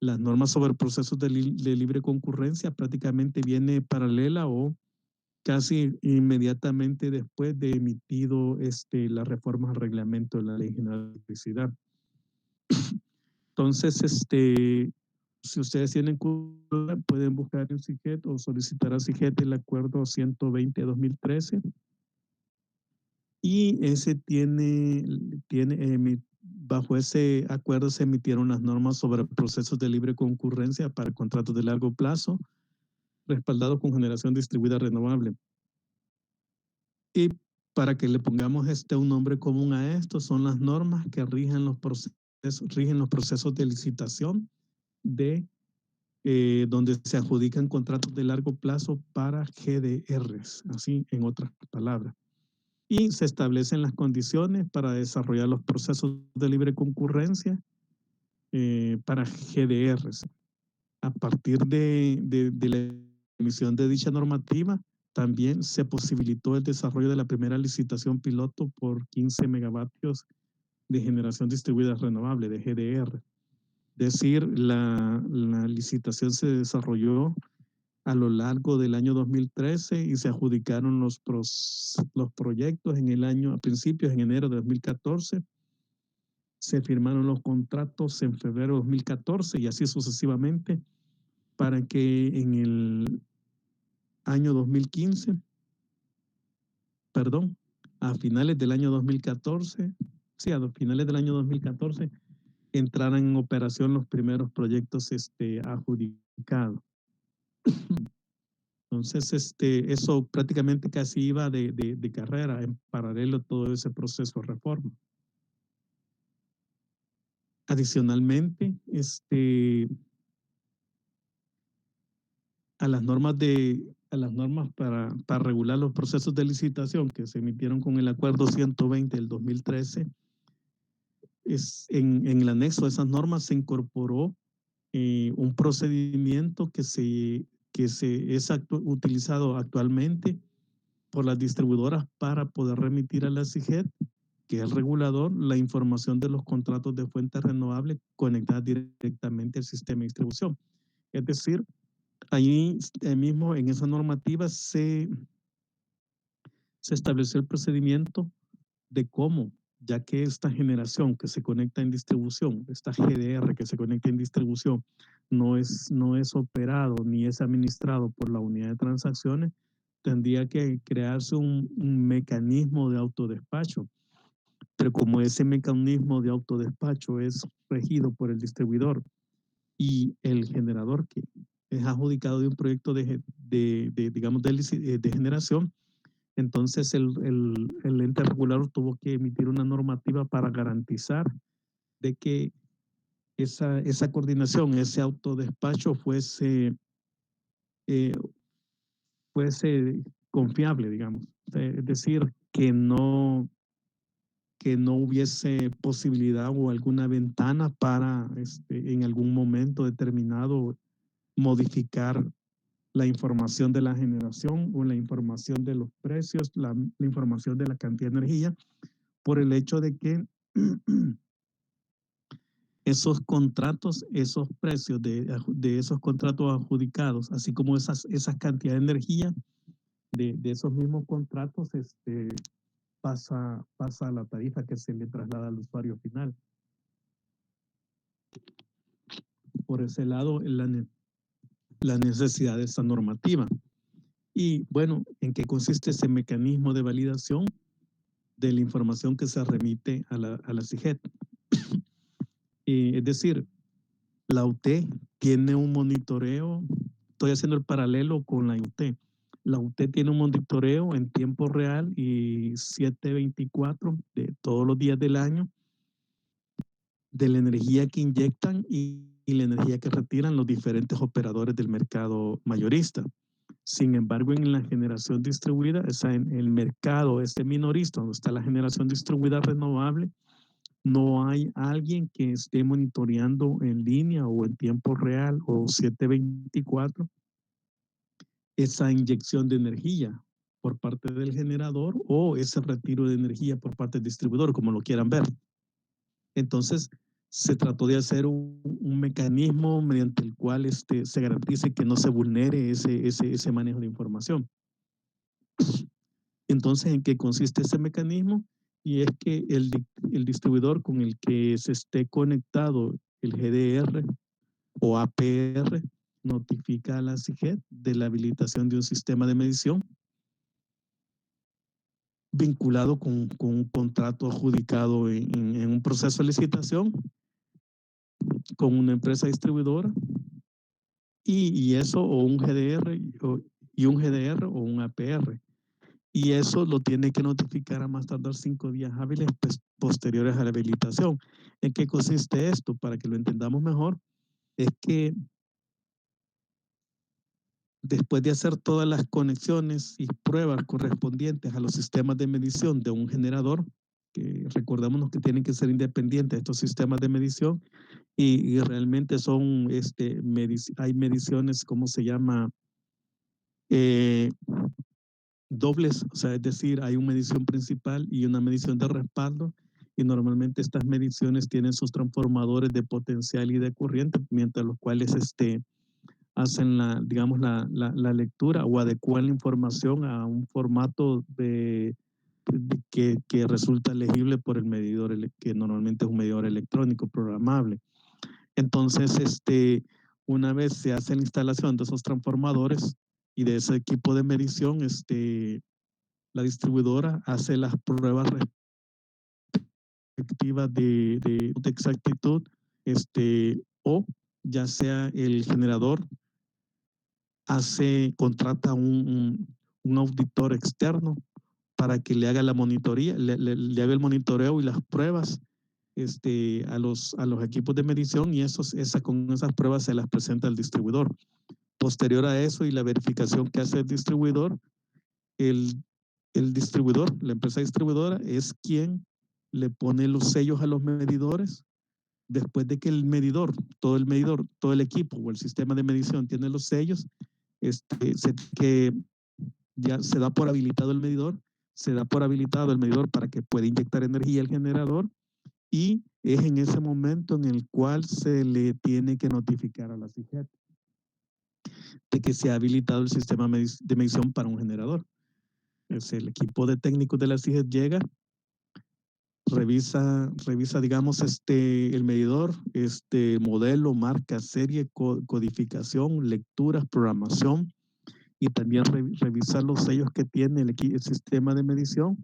las normas sobre procesos de libre concurrencia prácticamente viene paralela o casi inmediatamente después de emitido las reformas al reglamento de la Ley General de Electricidad. Entonces, si ustedes tienen curiosidad, pueden buscar en CIGET o solicitar a CIGET el acuerdo 120 de 2013 y ese bajo ese acuerdo se emitieron las normas sobre procesos de libre concurrencia para contratos de largo plazo respaldados con generación distribuida renovable. Y para que le pongamos un nombre común a esto, son las normas que rigen los procesos de licitación donde se adjudican contratos de largo plazo para GDRs, así en otras palabras. Y se establecen las condiciones para desarrollar los procesos de libre concurrencia para GDRs. A partir de la emisión de dicha normativa, también se posibilitó el desarrollo de la primera licitación piloto por 15 megavatios de generación distribuida renovable, de GDR. Es decir, la licitación se desarrolló a lo largo del año 2013 y se adjudicaron los proyectos a principios, en enero de 2014. Se firmaron los contratos en febrero de 2014 y así sucesivamente para que en el año 2015, perdón, a finales del año 2014, sí, a finales del año 2014, entraran en operación los primeros proyectos adjudicados. Entonces, eso prácticamente casi iba de carrera, en paralelo a todo ese proceso de reforma. Adicionalmente, a las normas para regular los procesos de licitación que se emitieron con el acuerdo 120 del 2013, en el anexo de esas normas se incorporó un procedimiento que es utilizado actualmente por las distribuidoras para poder remitir a la CIGET, que es el regulador, la información de los contratos de fuentes renovables conectadas directamente al sistema de distribución. Es decir, ahí mismo en esa normativa se estableció el procedimiento de cómo, ya que esta generación que se conecta en distribución, esta GDR que se conecta en distribución, no es operado ni es administrado por la unidad de transacciones, tendría que crearse un mecanismo de autodespacho. Pero como ese mecanismo de autodespacho es regido por el distribuidor y el generador que es adjudicado de un proyecto digamos, de generación, entonces el ente regulador tuvo que emitir una normativa para garantizar de que esa coordinación, ese autodespacho fuese confiable, digamos. Es decir, que no hubiese posibilidad o alguna ventana para en algún momento determinado modificar la información de la generación o la información de los precios, la información de la cantidad de energía, por el hecho de que esos contratos, esos precios de esos contratos adjudicados, así como esas cantidades de energía de esos mismos contratos, pasa a la tarifa que se le traslada al usuario final. Por ese lado, la necesidad de esta normativa. Y bueno, ¿en qué consiste ese mecanismo de validación de la información que se remite a la CIGET? Es decir, la UT tiene un monitoreo, estoy haciendo el paralelo con la UT. La UT tiene un monitoreo en tiempo real y 7/24 de todos los días del año de la energía que inyectan y la energía que retiran los diferentes operadores del mercado mayorista. Sin embargo, en la generación distribuida, en el mercado minorista, donde está la generación distribuida renovable, no hay alguien que esté monitoreando en línea o en tiempo real o 7/24 esa inyección de energía por parte del generador o ese retiro de energía por parte del distribuidor, como lo quieran ver. Entonces, se trató de hacer un mecanismo mediante el cual se garantice que no se vulnere ese manejo de información. Entonces, ¿en qué consiste ese mecanismo? Y es que el distribuidor con el que se esté conectado el GDR o APR notifica a la CIGED de la habilitación de un sistema de medición vinculado con un contrato adjudicado en un proceso de licitación con una empresa distribuidora y eso o un GDR y un GDR o un APR. Y eso lo tiene que notificar a más tardar 5 días hábiles posteriores a la habilitación. ¿En qué consiste esto? Para que lo entendamos mejor, es que después de hacer todas las conexiones y pruebas correspondientes a los sistemas de medición de un generador, que recordémonos que tienen que ser independientes estos sistemas de medición y realmente son, hay mediciones, ¿cómo se llama? Dobles, o sea, es decir, hay una medición principal y una medición de respaldo y normalmente estas mediciones tienen sus transformadores de potencial y de corriente, mientras los cuales hacen digamos, la lectura o adecuan la información a un formato que resulta legible por el medidor, que normalmente es un medidor electrónico programable. Entonces, una vez se hace la instalación de esos transformadores y de ese equipo de medición, la distribuidora hace las pruebas respectivas de exactitud, o ya sea el generador contrata un auditor externo para que le haga la monitoría, le haga el monitoreo y las pruebas a los equipos de medición y con esas pruebas se las presenta al distribuidor. Posterior a eso y la verificación que hace el distribuidor, el distribuidor, la empresa distribuidora, es quien le pone los sellos a los medidores. Después de que todo el equipo o el sistema de medición tiene los sellos, que ya se da por habilitado el medidor, para que pueda inyectar energía al generador y es en ese momento en el cual se le tiene que notificar a la CIGED de que se ha habilitado el sistema de medición para un generador. Es el equipo de técnicos de la CIGED llega, revisa, digamos, el medidor, modelo, marca, serie, codificación, lecturas, programación y también revisar los sellos que tiene el sistema de medición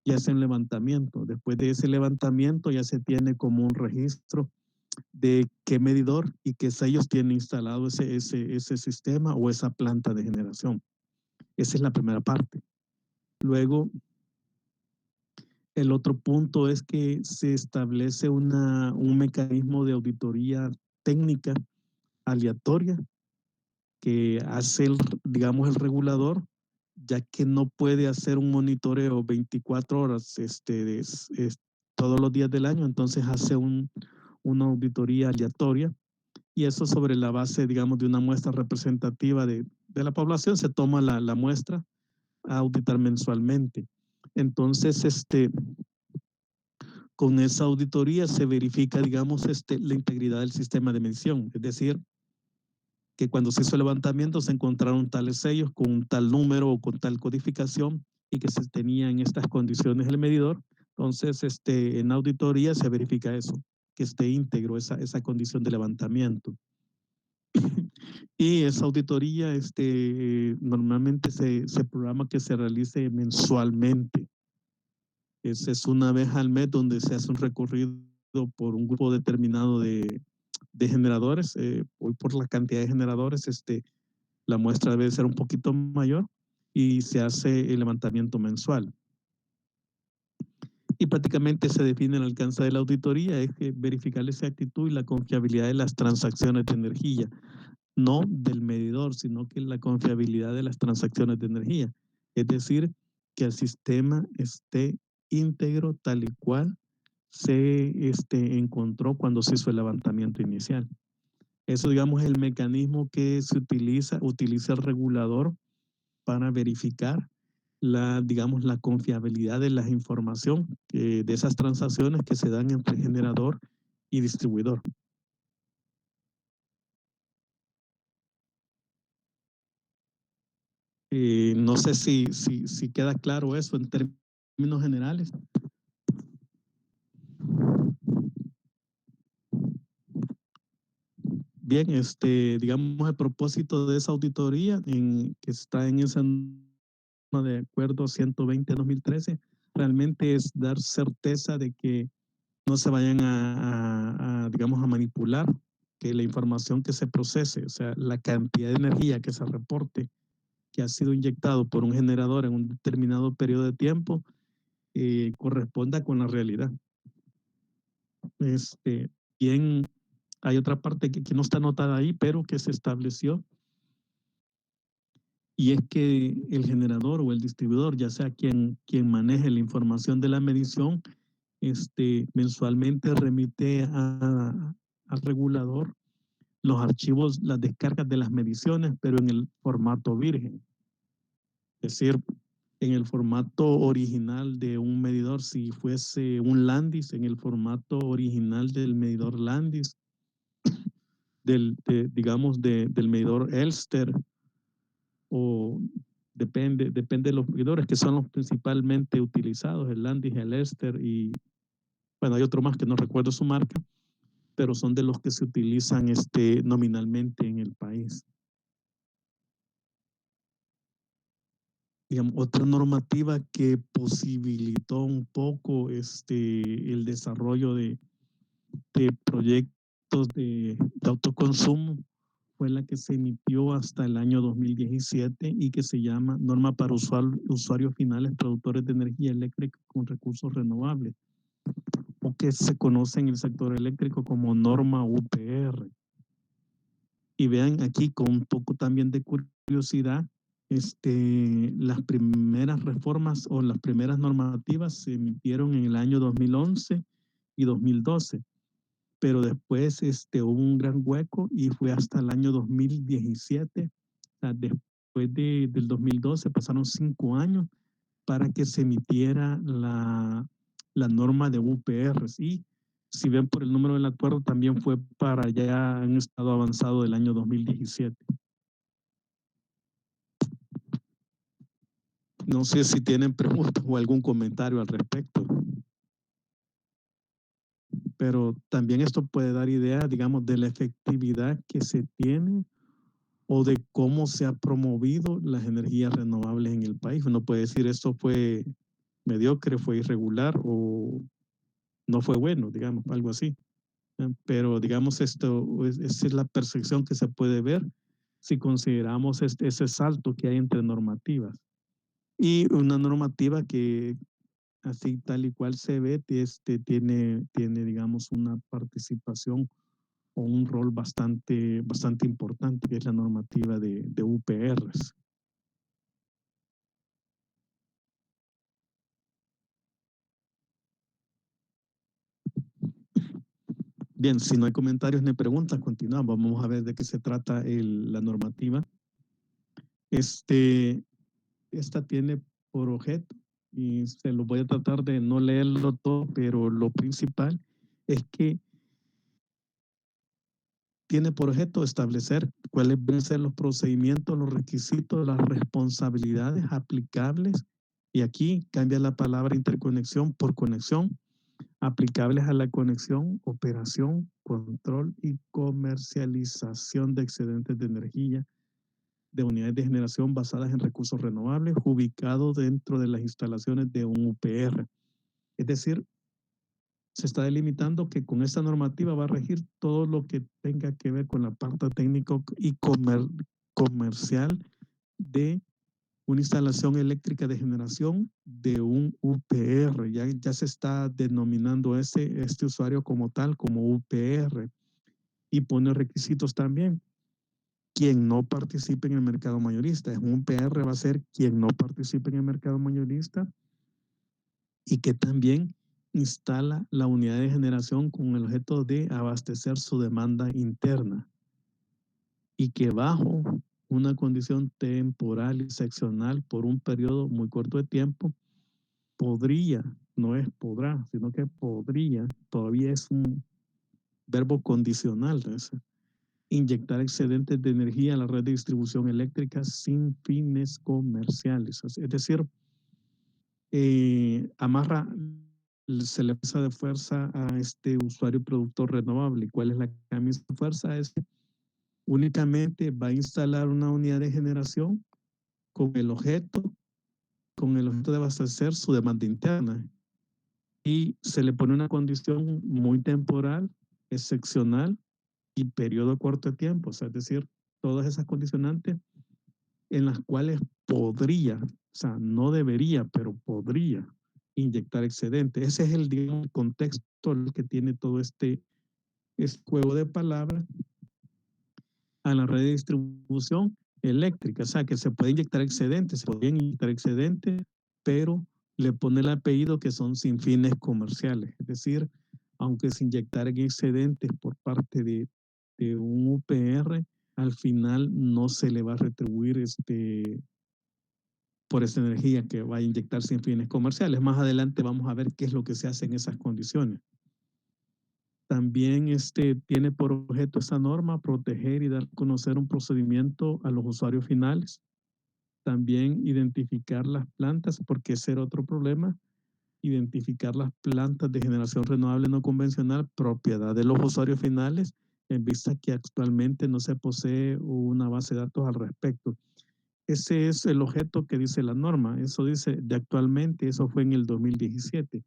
y hace un levantamiento. Después de ese levantamiento ya se tiene como un registro de qué medidor y qué sellos tiene instalado ese sistema o esa planta de generación. Esa es la primera parte. Luego, el otro punto es que se establece un mecanismo de auditoría técnica aleatoria que hace, digamos, el regulador, ya que no puede hacer un monitoreo 24 horas todos los días del año, entonces hace una auditoría aleatoria y eso sobre la base, digamos, de una muestra representativa de la población, se toma la muestra a auditar mensualmente. Entonces, con esa auditoría se verifica, digamos, la integridad del sistema de medición, es decir, que cuando se hizo el levantamiento se encontraron tales sellos con un tal número o con tal codificación y que se tenía en estas condiciones el medidor. Entonces, en auditoría se verifica eso, que esté íntegro esa condición de levantamiento. Y esa auditoría normalmente se programa que se realice mensualmente. Es una vez al mes donde se hace un recorrido por un grupo determinado de generadores. Hoy por la cantidad de generadores, la muestra debe ser un poquito mayor y se hace el levantamiento mensual. Y prácticamente se define el alcance de la auditoría, es verificar la exactitud y la confiabilidad de las transacciones de energía, no del medidor, sino que la confiabilidad de las transacciones de energía. Es decir, que el sistema esté íntegro tal y cual se encontró cuando se hizo el levantamiento inicial. Eso, digamos, es el mecanismo que se utiliza el regulador para verificar digamos, la confiabilidad de la información de esas transacciones que se dan entre el generador y distribuidor. No sé si queda claro eso en términos generales. Bien, digamos, el propósito de esa auditoría que está en esa norma de acuerdo 120-2013, realmente es dar certeza de que no se vayan digamos, a manipular, que la información que se procese, o sea, la cantidad de energía que se reporte que ha sido inyectado por un generador en un determinado periodo de tiempo, corresponda con la realidad. Bien, hay otra parte que no está anotada ahí, pero que se estableció, y es que el generador o el distribuidor, ya sea quien maneje la información de la medición, mensualmente remite al regulador los archivos, las descargas de las mediciones, pero en el formato virgen. Es decir, en el formato original de un medidor, si fuese un Landis, en el formato original del medidor Landis, digamos, del medidor Elster, o depende de los medidores que son los principalmente utilizados, el Landis, el Elster, y bueno, hay otro más que no recuerdo su marca, pero son de los que se utilizan nominalmente en el país. Digamos, otra normativa que posibilitó un poco el desarrollo de proyectos de autoconsumo fue la que se emitió hasta el año 2017 y que se llama Norma para usuarios finales productores de energía eléctrica con recursos renovables, o que se conoce en el sector eléctrico como norma UPR. Y vean aquí con un poco también de curiosidad, las primeras reformas o las primeras normativas se emitieron en el año 2011 y 2012, pero después hubo un gran hueco y fue hasta el año 2017, o sea, después del 2012 pasaron 5 años para que se emitiera la norma de UPRs. Y si ven por el número del acuerdo, también fue para ya un estado avanzado del año 2017. No sé si tienen preguntas o algún comentario al respecto, pero también esto puede dar idea, digamos, de la efectividad que se tiene o de cómo se ha promovido las energías renovables en el país. Uno puede decir esto fue mediocre, fue irregular o no fue bueno, digamos, algo así. Pero digamos, esa es la percepción que se puede ver si consideramos ese salto que hay entre normativas. Y una normativa que así tal y cual se ve, tiene, digamos, una participación o un rol bastante importante, que es la normativa de UPRs. Bien, si no hay comentarios ni preguntas, continuamos. Vamos a ver de qué se trata la normativa. Esta tiene por objeto, y se lo voy a tratar de no leerlo todo, pero lo principal es que tiene por objeto establecer cuáles van a ser los procedimientos, los requisitos, las responsabilidades aplicables, y aquí cambia la palabra interconexión por conexión, aplicables a la conexión, operación, control y comercialización de excedentes de energía de unidades de generación basadas en recursos renovables ubicados dentro de las instalaciones de un UPR. Es decir, se está delimitando que con esta normativa va a regir todo lo que tenga que ver con la parte técnica y comercial de una instalación eléctrica de generación de un UPR. Ya se está denominando este usuario como tal, como UPR, y pone requisitos también. Quien no participe en el mercado mayorista. Un UPR va a ser quien no participe en el mercado mayorista y que también instala la unidad de generación con el objeto de abastecer su demanda interna, y que bajo una condición temporal y seccional por un periodo muy corto de tiempo podría, no es podrá, sino que podría, todavía es verbo condicional, es inyectar excedentes de energía a la red de distribución eléctrica sin fines comerciales. Es decir, amarra, se le pasa de fuerza a este usuario productor renovable. ¿Cuál es la camisa de fuerza? Es que únicamente va a instalar una unidad de generación con el objeto de abastecer su demanda interna. Y se le pone una condición muy temporal, excepcional y periodo corto de tiempo. O sea, es decir, todas esas condicionantes en las cuales podría, o sea, no debería, pero podría inyectar excedente. Ese es el, digamos, contexto que tiene todo este juego de palabras a la red de distribución eléctrica. O sea, que se puede inyectar excedentes, se podrían inyectar excedentes, pero le pone el apellido que son sin fines comerciales. Es decir, aunque se inyectaran excedentes por parte de un UPR, al final no se le va a retribuir por esa energía que va a inyectar sin fines comerciales. Más adelante vamos a ver qué es lo que se hace en esas condiciones. También tiene por objeto esta norma proteger y dar a conocer un procedimiento a los usuarios finales. También identificar las plantas, porque ese era otro problema, identificar las plantas de generación renovable no convencional, propiedad de los usuarios finales, en vista que actualmente no se posee una base de datos al respecto. Ese es el objeto que dice la norma. Eso dice de actualmente, eso fue en el 2017.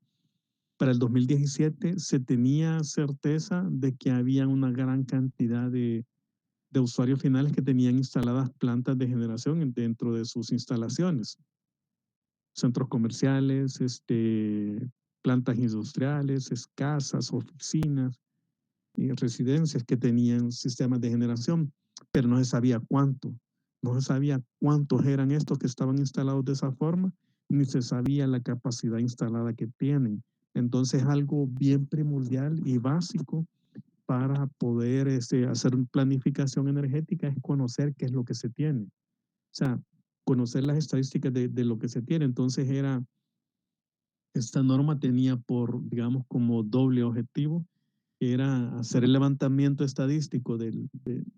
Para el 2017 se tenía certeza de que había una gran cantidad de usuarios finales que tenían instaladas plantas de generación dentro de sus instalaciones. Centros comerciales, plantas industriales, casas, oficinas y residencias que tenían sistemas de generación, pero no se sabía cuánto. No se sabía cuántos eran estos que estaban instalados de esa forma, ni se sabía la capacidad instalada que tienen. Entonces, algo bien primordial y básico para poder hacer planificación energética es conocer qué es lo que se tiene. O sea, conocer las estadísticas de lo que se tiene. Entonces, esta norma tenía por, digamos, como doble objetivo, era hacer el levantamiento estadístico de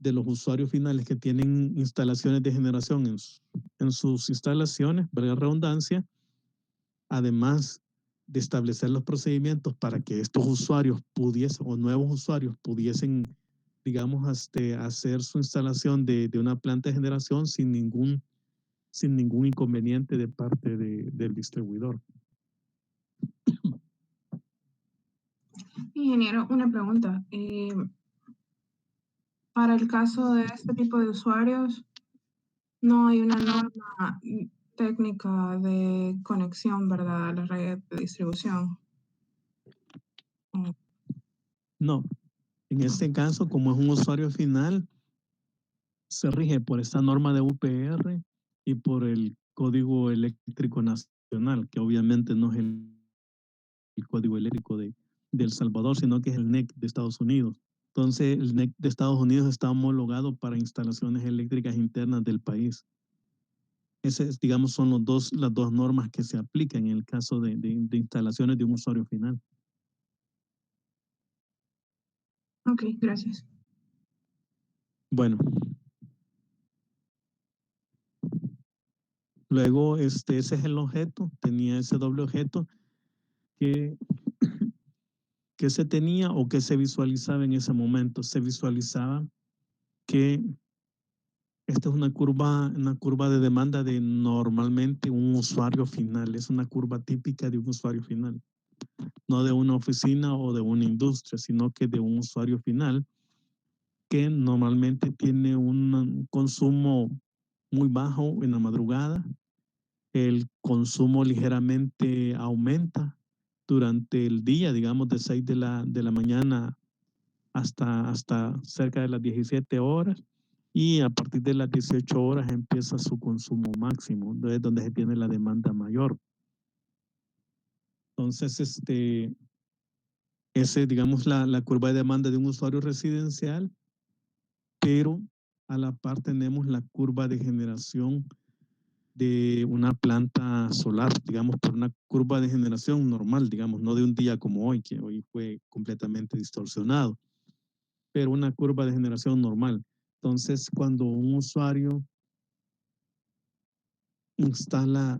los usuarios finales que tienen instalaciones de generación en sus instalaciones, valga la redundancia, además de establecer los procedimientos para que estos usuarios pudiesen, o nuevos usuarios pudiesen, digamos, hacer su instalación de una planta de generación sin ningún inconveniente de parte del distribuidor. Ingeniero, una pregunta. Para el caso de este tipo de usuarios, no hay una norma técnica de conexión, ¿verdad?, a la red de distribución. No, en este caso, como es un usuario final, se rige por esta norma de UPR y por el Código Eléctrico Nacional, que obviamente no es el Código Eléctrico de El Salvador, sino que es el NEC de Estados Unidos. Entonces, el NEC de Estados Unidos está homologado para instalaciones eléctricas internas del país. Esas, digamos, son las dos normas que se aplican en el caso de instalaciones de un usuario final. Ok, gracias. Bueno. Luego, ese es el objeto, tenía ese doble objeto que se tenía o que se visualizaba en ese momento. Se visualizaba que esta es una curva de demanda de normalmente un usuario final. Es una curva típica de un usuario final. No de una oficina o de una industria, sino que de un usuario final que normalmente tiene un consumo muy bajo en la madrugada. El consumo ligeramente aumenta durante el día, digamos de 6 de la mañana hasta cerca de las 17 horas, y a partir de las 18 horas empieza su consumo máximo, es donde se tiene la demanda mayor. Entonces, digamos, la curva de demanda de un usuario residencial, pero a la par tenemos la curva de generación de una planta solar, digamos, por una curva de generación normal, digamos, no de un día como hoy, que hoy fue completamente distorsionado, pero una curva de generación normal. Entonces, cuando un usuario instala,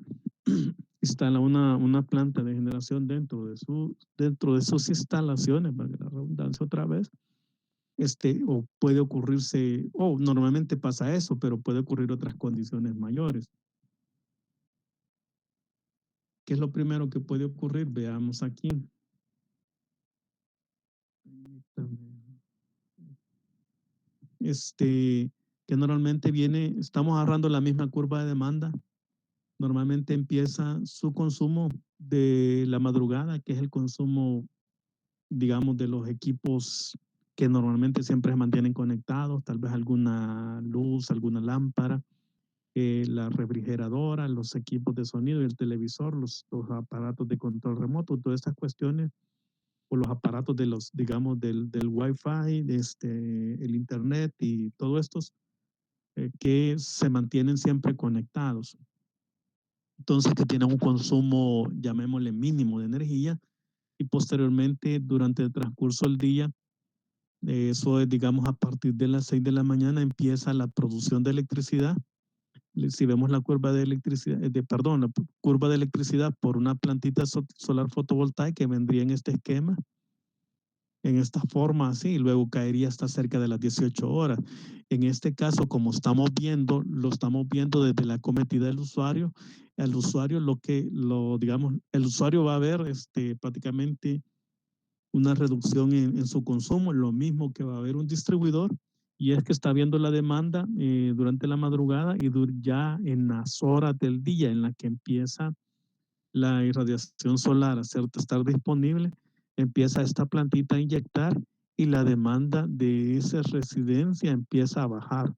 instala una planta de generación dentro de sus instalaciones, valga la redundancia otra vez, o puede ocurrirse, o normalmente pasa eso, pero puede ocurrir otras condiciones mayores. ¿Qué es lo primero que puede ocurrir? Veamos aquí. Que normalmente viene, estamos agarrando la misma curva de demanda. Normalmente empieza su consumo de la madrugada, que es el consumo, digamos, de los equipos que normalmente siempre se mantienen conectados, tal vez alguna luz, alguna lámpara, la refrigeradora, los equipos de sonido y el televisor, los aparatos de control remoto, todas estas cuestiones, o los aparatos de los, digamos, del Wi-Fi, el Internet y todos estos que se mantienen siempre conectados. Entonces, que tienen un consumo, llamémosle mínimo de energía, y posteriormente, durante el transcurso del día, eso es, digamos, a partir de las 6 de la mañana empieza la producción de electricidad. Si vemos la curva de electricidad, perdón, la curva de electricidad por una plantita solar fotovoltaica que vendría en este esquema, en esta forma así, y luego caería hasta cerca de las 18 horas. En este caso, como estamos viendo, lo estamos viendo desde la cometida del usuario. El usuario, digamos, el usuario va a ver prácticamente una reducción en su consumo, lo mismo que va a haber un distribuidor, y es que está viendo la demanda durante la madrugada y ya en las horas del día en la que empieza la irradiación solar a estar disponible, empieza esta plantita a inyectar y la demanda de esa residencia empieza a bajar.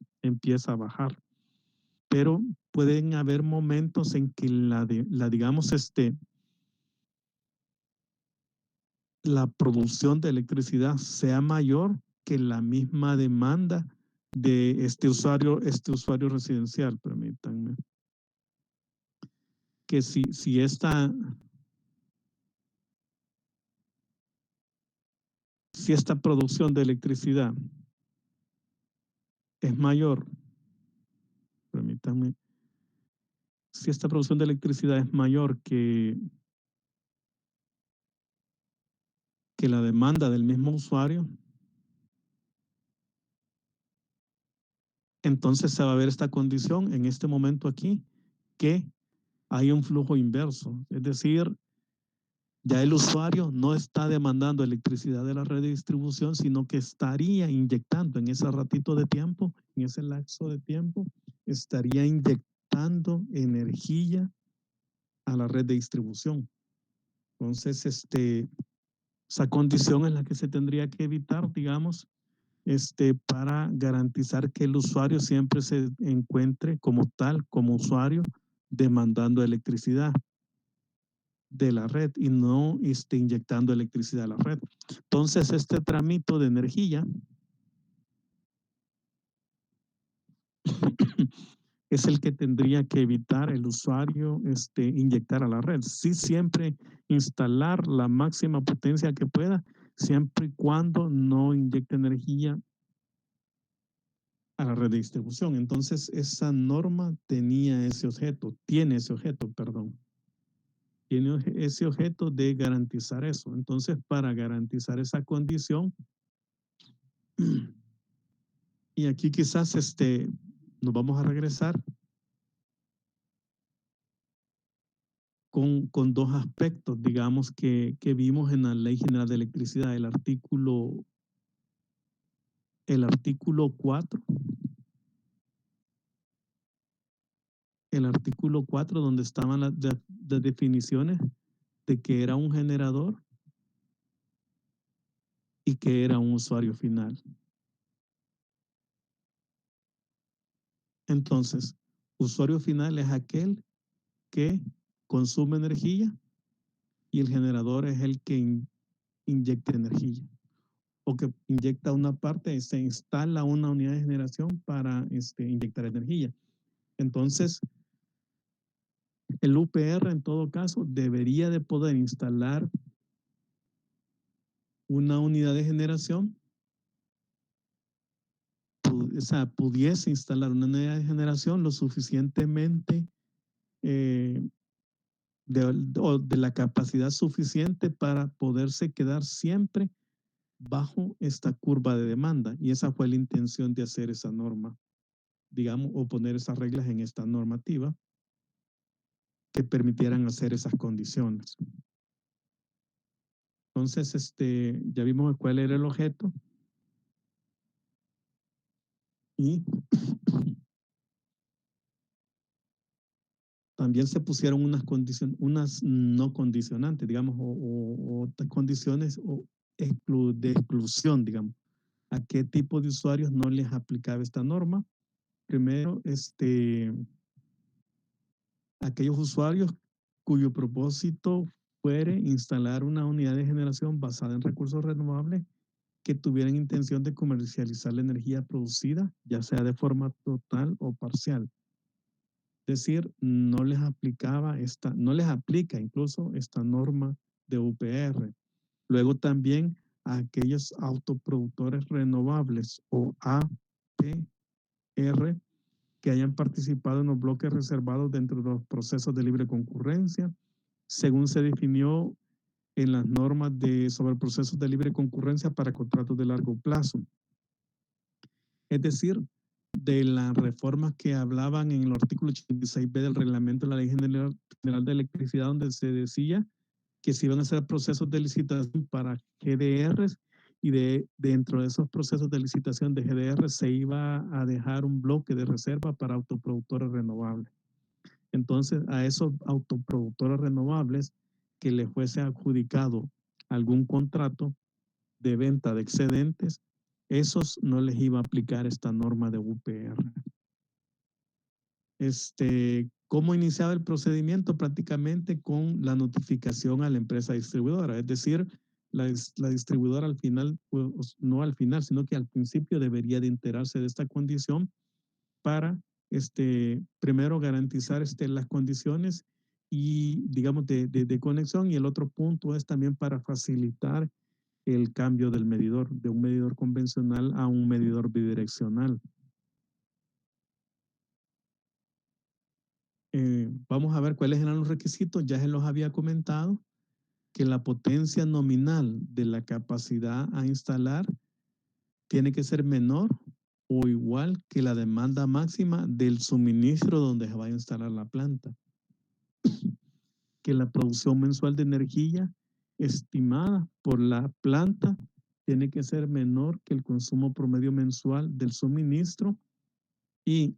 Pero pueden haber momentos en que digamos, la producción de electricidad sea mayor que la misma demanda de este usuario residencial. Permítanme. Que si esta producción de electricidad es mayor, permítanme, si esta producción de electricidad es mayor que la demanda del mismo usuario, entonces se va a ver esta condición en este momento aquí, que hay un flujo inverso. Es decir, ya el usuario no está demandando electricidad de la red de distribución, sino que estaría inyectando en ese ratito de tiempo, en ese lapso de tiempo, estaría inyectando energía a la red de distribución. Entonces, esa condición es la que se tendría que evitar, digamos, para garantizar que el usuario siempre se encuentre como tal, como usuario, demandando electricidad de la red y no inyectando electricidad a la red. Entonces, este trámite de energía es el que tendría que evitar el usuario inyectar a la red. Sí, siempre instalar la máxima potencia que pueda, siempre y cuando no inyecte energía a la red de distribución. Entonces, esa norma tiene ese objeto, perdón. Tiene ese objeto de garantizar eso. Entonces, para garantizar esa condición, y aquí quizás nos vamos a regresar con dos aspectos, digamos, que vimos en la Ley General de Electricidad, el artículo 4, donde estaban las definiciones de que era un generador y que era un usuario final. Entonces, usuario final es aquel que consume energía y el generador es el que inyecta energía o que inyecta una parte, se instala una unidad de generación para inyectar energía. Entonces, El UPR, en todo caso, debería de poder instalar una unidad de generación, o sea, pudiese instalar una unidad de generación lo suficientemente eh, de la capacidad suficiente para poderse quedar siempre bajo esta curva de demanda. Y esa fue la intención de hacer esa norma, digamos, o poner esas reglas en esta normativa que permitieran hacer esas condiciones. Entonces, ya vimos cuál era el objeto y también se pusieron unas condiciones, unas no condicionantes, digamos, o otras condiciones de exclusión, digamos. ¿A qué tipo de usuarios no les aplicaba esta norma? Primero, aquellos usuarios cuyo propósito fuere instalar una unidad de generación basada en recursos renovables que tuvieran intención de comercializar la energía producida, ya sea de forma total o parcial. Es decir, no les aplica incluso esta norma de UPR. Luego también a aquellos autoproductores renovables o APR que hayan participado en los bloques reservados dentro de los procesos de libre concurrencia, según se definió en las normas sobre procesos de libre concurrencia para contratos de largo plazo. Es decir, de las reformas que hablaban en el artículo 86b del reglamento de la Ley General de Electricidad, donde se decía que se iban a hacer procesos de licitación para GDRs y dentro de esos procesos de licitación de GDR se iba a dejar un bloque de reserva para autoproductores renovables. Entonces, a esos autoproductores renovables que les fuese adjudicado algún contrato de venta de excedentes, esos no les iba a aplicar esta norma de UPR. ¿Cómo iniciaba el procedimiento? Prácticamente con la notificación a la empresa distribuidora, es decir, la distribuidora al final, pues, no al final, sino que al principio debería de enterarse de esta condición para primero garantizar las condiciones y digamos de conexión, y el otro punto es también para facilitar el cambio del medidor, de un medidor convencional a un medidor bidireccional. Vamos a ver cuáles eran los requisitos. Ya se los había comentado, que la potencia nominal de la capacidad a instalar tiene que ser menor o igual que la demanda máxima del suministro donde se va a instalar la planta. Que la producción mensual de energía estimada por la planta tiene que ser menor que el consumo promedio mensual del suministro, y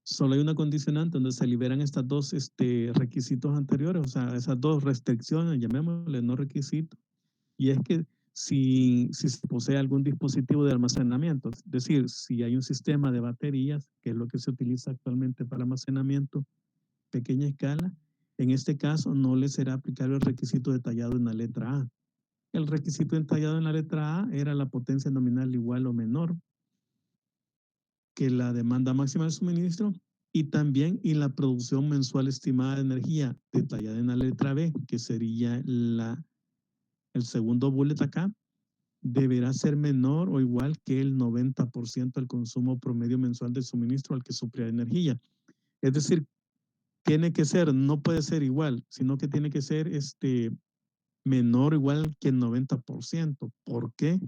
solo hay una condicionante donde se liberan estos dos requisitos anteriores, o sea, esas dos restricciones, llamémosle no requisitos, y es que si se posee algún dispositivo de almacenamiento, es decir, si hay un sistema de baterías, que es lo que se utiliza actualmente para almacenamiento pequeña escala, en este caso no le será aplicable el requisito detallado en la letra A. El requisito detallado en la letra A era la potencia nominal igual o menor que la demanda máxima de suministro, y también la producción mensual estimada de energía detallada en la letra B, que sería el segundo bullet acá, deberá ser menor o igual que el 90% del consumo promedio mensual de suministro al que suplirá energía. Es decir, tiene que ser, no puede ser igual, sino que tiene que ser menor o igual que el 90%. ¿Por qué?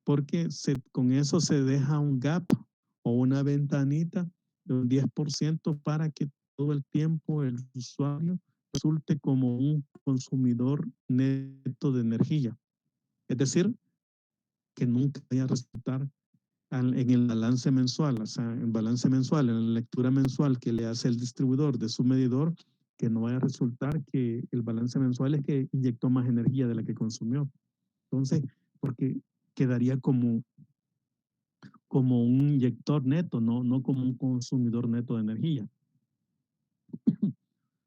Porque con eso se deja un gap o una ventanita de un 10% para que todo el tiempo el usuario resulte como un consumidor neto de energía. Es decir, que nunca vaya a resultar en el balance mensual, o sea, en balance mensual, en la lectura mensual que le hace el distribuidor de su medidor, que no vaya a resultar que el balance mensual es que inyectó más energía de la que consumió. Entonces, porque quedaría como un inyector neto, no como un consumidor neto de energía.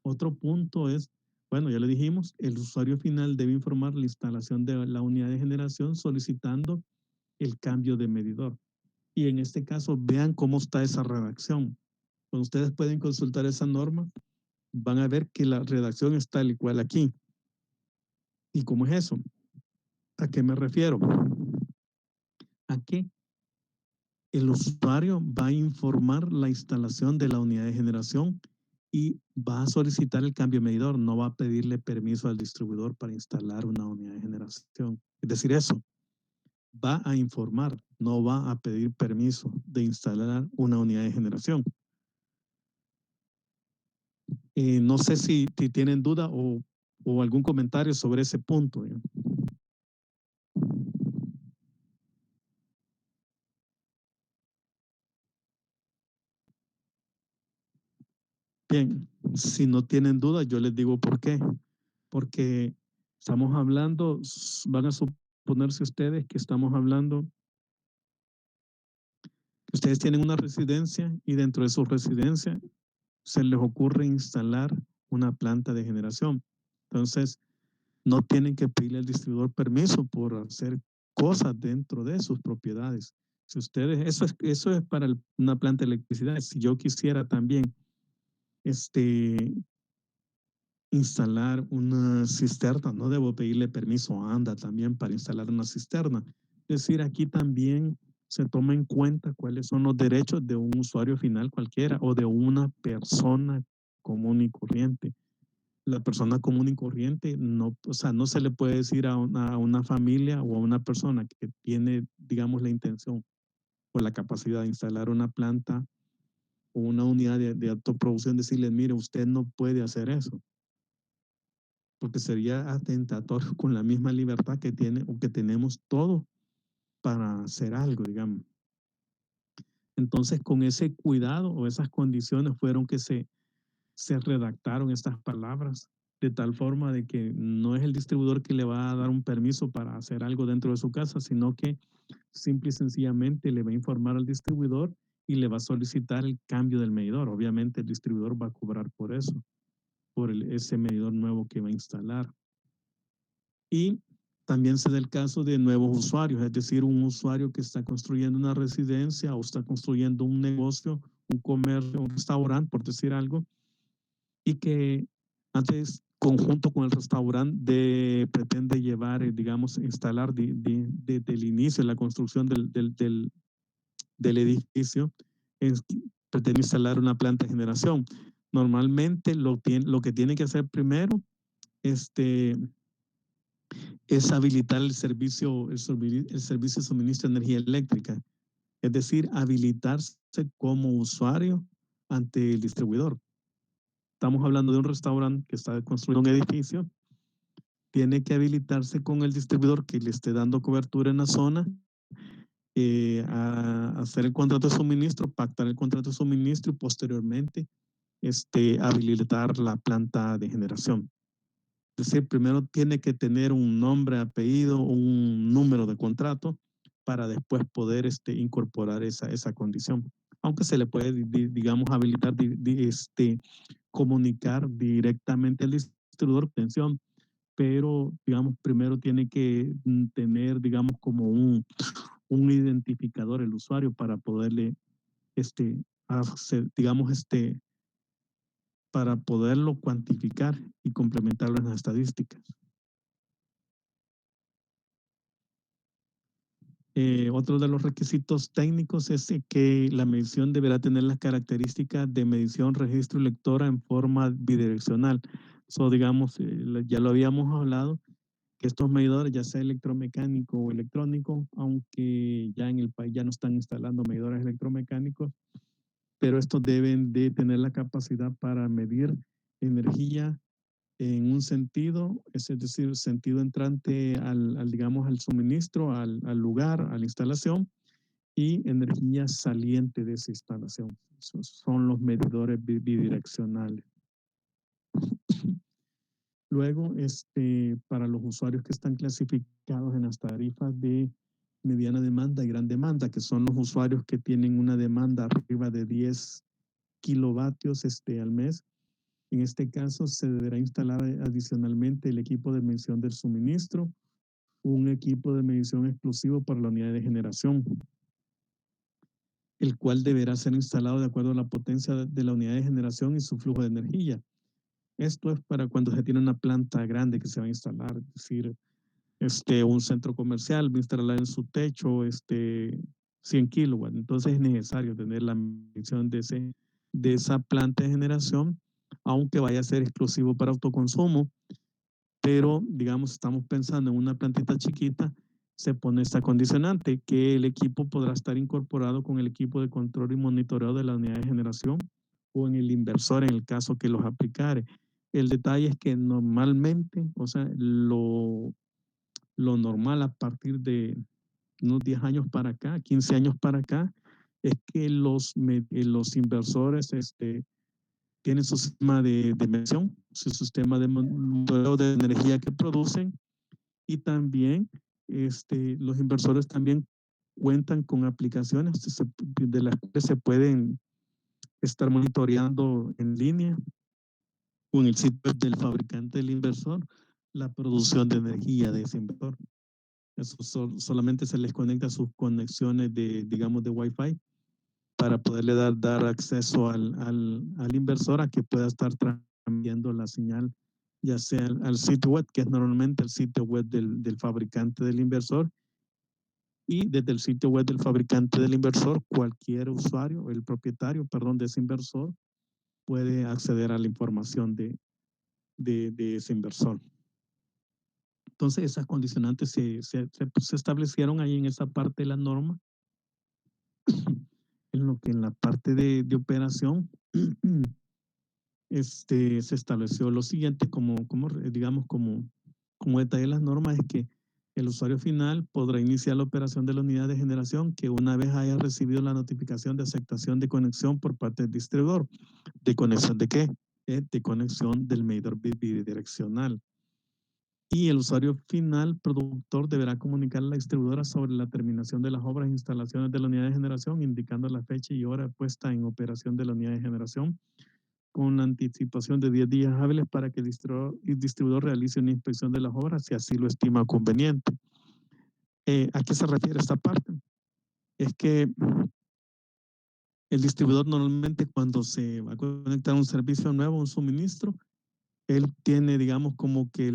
Otro punto es, bueno, ya le dijimos, el usuario final debe informar la instalación de la unidad de generación solicitando el cambio de medidor. Y en este caso, vean cómo está esa redacción. Cuando ustedes pueden consultar esa norma, van a ver que la redacción está tal y cual aquí. ¿Y cómo es eso? ¿A qué me refiero? A que el usuario va a informar la instalación de la unidad de generación y va a solicitar el cambio de medidor, no va a pedirle permiso al distribuidor para instalar una unidad de generación. Es decir, eso, va a informar, no va a pedir permiso de instalar una unidad de generación. No sé si tienen duda o algún comentario sobre ese punto. Bien, si no tienen duda, yo les digo por qué. Porque estamos hablando, van a suponerse ustedes que estamos hablando, que ustedes tienen una residencia y dentro de su residencia se les ocurre instalar una planta de generación. Entonces, no tienen que pedirle al distribuidor permiso por hacer cosas dentro de sus propiedades. Si ustedes, eso es para una planta de electricidad. Si yo quisiera también instalar una cisterna, no debo pedirle permiso a ANDA también para instalar una cisterna. Es decir, aquí también se toma en cuenta cuáles son los derechos de un usuario final cualquiera o de una persona común y corriente. La persona común y corriente no, o sea, no se le puede decir a una familia o a una persona que tiene, digamos, la intención o la capacidad de instalar una planta o una unidad de autoproducción, decirle, mire, usted no puede hacer eso, porque sería atentatorio con la misma libertad que tiene o que tenemos todos para hacer algo, digamos. Entonces, con ese cuidado o esas condiciones fueron que se redactaron estas palabras de tal forma de que no es el distribuidor que le va a dar un permiso para hacer algo dentro de su casa, sino que simple y sencillamente le va a informar al distribuidor y le va a solicitar el cambio del medidor. Obviamente el distribuidor va a cobrar por eso, por ese medidor nuevo que va a instalar. Y también se da el caso de nuevos usuarios, es decir, un usuario que está construyendo una residencia o está construyendo un negocio, un comercio, un restaurante, por decir algo, y que antes, conjunto con el restaurante, pretende llevar, digamos, instalar desde el inicio de la construcción del edificio, pretende instalar una planta de generación. Normalmente lo que tiene que hacer primero es habilitar el servicio de suministro de energía eléctrica, es decir, habilitarse como usuario ante el distribuidor. Estamos hablando de un restaurante que está construyendo un edificio, tiene que habilitarse con el distribuidor que le esté dando cobertura en la zona, a hacer el contrato de suministro, pactar el contrato de suministro y posteriormente habilitar la planta de generación. Es decir, primero tiene que tener un nombre, apellido, un número de contrato para después poder incorporar esa condición. Aunque se le puede, digamos, habilitar, comunicar directamente al distribuidor, atención, pero, digamos, primero tiene que tener, digamos, como un identificador el usuario para poderle, hacer, digamos, para poderlo cuantificar y complementarlo en las estadísticas. Otro de los requisitos técnicos es que la medición deberá tener las características de medición, registro y lectora en forma bidireccional. Digamos, ya lo habíamos hablado, que estos medidores, ya sea electromecánico o electrónico, aunque ya en el país ya no están instalando medidores electromecánicos, pero estos deben de tener la capacidad para medir energía en un sentido, es decir, sentido entrante digamos, al suministro, al lugar, a la instalación, y energía saliente de esa instalación. Esos son los medidores bidireccionales. Luego, para los usuarios que están clasificados en las tarifas de mediana demanda y gran demanda, que son los usuarios que tienen una demanda arriba de 10 kilovatios al mes, en este caso se deberá instalar adicionalmente el equipo de medición del suministro, un equipo de medición exclusivo para la unidad de generación. el cual deberá ser instalado de acuerdo a la potencia de la unidad de generación y su flujo de energía. Esto es para cuando se tiene una planta grande que se va a instalar, es decir, un centro comercial va a instalar en su techo 100 kilowatts. Entonces es necesario tener la medición de esa planta de generación, aunque vaya a ser exclusivo para autoconsumo, pero digamos, estamos pensando en una plantita chiquita, se pone esta condicionante, que el equipo podrá estar incorporado con el equipo de control y monitoreo de la unidad de generación o en el inversor en el caso que los aplicare. El detalle es que normalmente, o sea, lo normal a partir de unos 10 años para acá, 15 años para acá, es que los inversores tienen su sistema de medición, su sistema de monitoreo de energía que producen, y también los inversores también cuentan con aplicaciones de las que se pueden estar monitoreando en línea o en el sitio del fabricante del inversor la producción de energía de ese inversor. Eso solamente se les conecta a sus conexiones digamos, de Wi-Fi para poderle dar acceso al inversor a que pueda estar transmitiendo la señal, ya sea al sitio web, que es normalmente el sitio web del fabricante del inversor, y desde el sitio web del fabricante del inversor, cualquier usuario, el propietario, perdón, de ese inversor, puede acceder a la información de ese inversor. Entonces, esas condicionantes se establecieron ahí en esa parte de la norma, en lo que en la parte de operación se estableció lo siguiente digamos, como detalle de las normas, es que el usuario final podrá iniciar la operación de la unidad de generación que una vez haya recibido la notificación de aceptación de conexión por parte del distribuidor. ¿De conexión de qué? De conexión del medidor bidireccional. Y el usuario final productor deberá comunicar a la distribuidora sobre la terminación de las obras e instalaciones de la unidad de generación, indicando la fecha y hora puesta en operación de la unidad de generación, con anticipación de 10 días hábiles para que el distribuidor realice una inspección de las obras si así lo estima conveniente. ¿A qué se refiere esta parte? Es que el distribuidor normalmente cuando se va a conectar un servicio nuevo, un suministro, él tiene, digamos, como que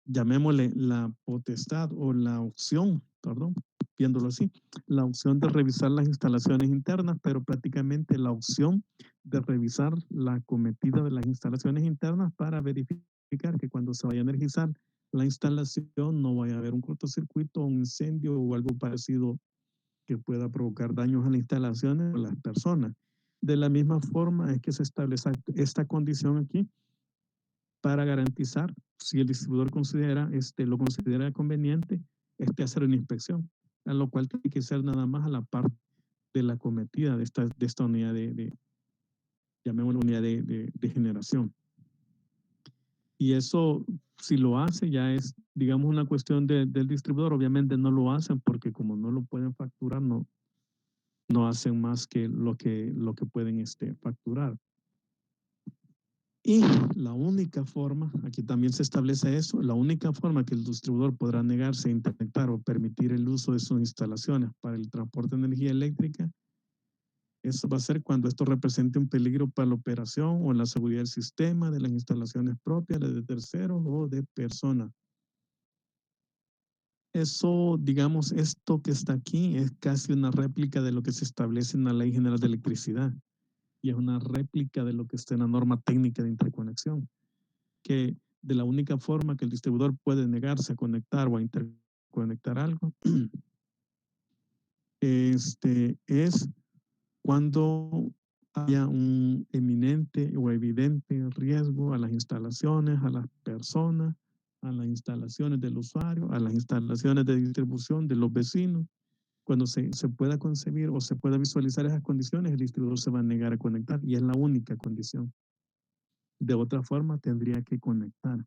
llamémosle la potestad o la opción, perdón, viéndolo así, la opción de revisar las instalaciones internas, pero prácticamente la opción de revisar la cometida de las instalaciones internas para verificar que cuando se vaya a energizar la instalación no vaya a haber un cortocircuito, un incendio o algo parecido que pueda provocar daños a las instalaciones o a las personas. De la misma forma es que se establece esta condición aquí para garantizar, si el distribuidor lo considera conveniente, hacer una inspección, a lo cual tiene que ser nada más a la parte de la cometida de esta unidad llamémosla unidad de generación. Y eso, si lo hace, ya es, digamos, una cuestión del distribuidor. Obviamente no lo hacen porque como no lo pueden facturar, no hacen más que lo que pueden facturar. Y la única forma, aquí también se establece eso, la única forma que el distribuidor podrá negarse a interconectar o permitir el uso de sus instalaciones para el transporte de energía eléctrica, eso va a ser cuando esto represente un peligro para la operación o la seguridad del sistema, de las instalaciones propias, de terceros o de personas. Eso, digamos, esto que está aquí es casi una réplica de lo que se establece en la Ley General de Electricidad y es una réplica de lo que está en la norma técnica de interconexión, que de la única forma que el distribuidor puede negarse a conectar o a interconectar algo es cuando haya un eminente o evidente riesgo a las instalaciones, a las personas, a las instalaciones del usuario, a las instalaciones de distribución de los vecinos. Cuando se pueda concebir o se pueda visualizar esas condiciones, el distribuidor se va a negar a conectar y es la única condición. De otra forma, tendría que conectar.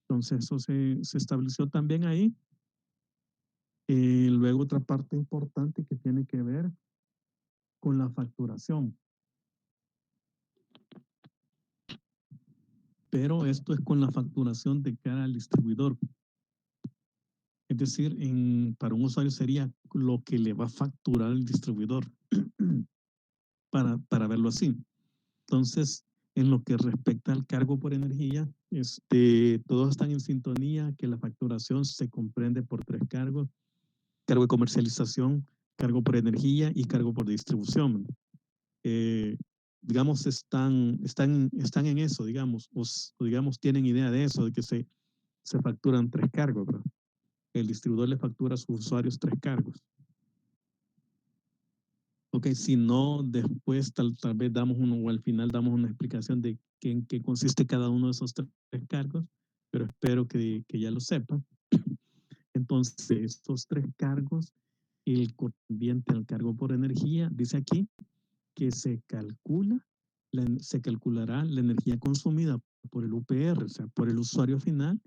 Entonces, eso se estableció también ahí. Luego, otra parte importante que tiene que ver con la facturación. Pero esto es con la facturación de cara al distribuidor. Es decir, para un usuario sería lo que le va a facturar el distribuidor, para verlo así. Entonces, en lo que respecta al cargo por energía, todos están en sintonía, que la facturación se comprende por 3 cargos: cargo de comercialización, cargo por energía y cargo por distribución. Digamos, están en eso, digamos, o digamos, tienen idea de eso, de que se facturan 3 cargos, ¿verdad? El distribuidor le factura a sus usuarios 3 cargos. Ok, si no, después tal vez damos o al final damos una explicación de en qué consiste cada uno de esos 3 cargos, pero espero que ya lo sepan. Entonces, estos 3 cargos, el correspondiente al cargo por energía, dice aquí que se calculará la energía consumida por el UPR, o sea, por el usuario final,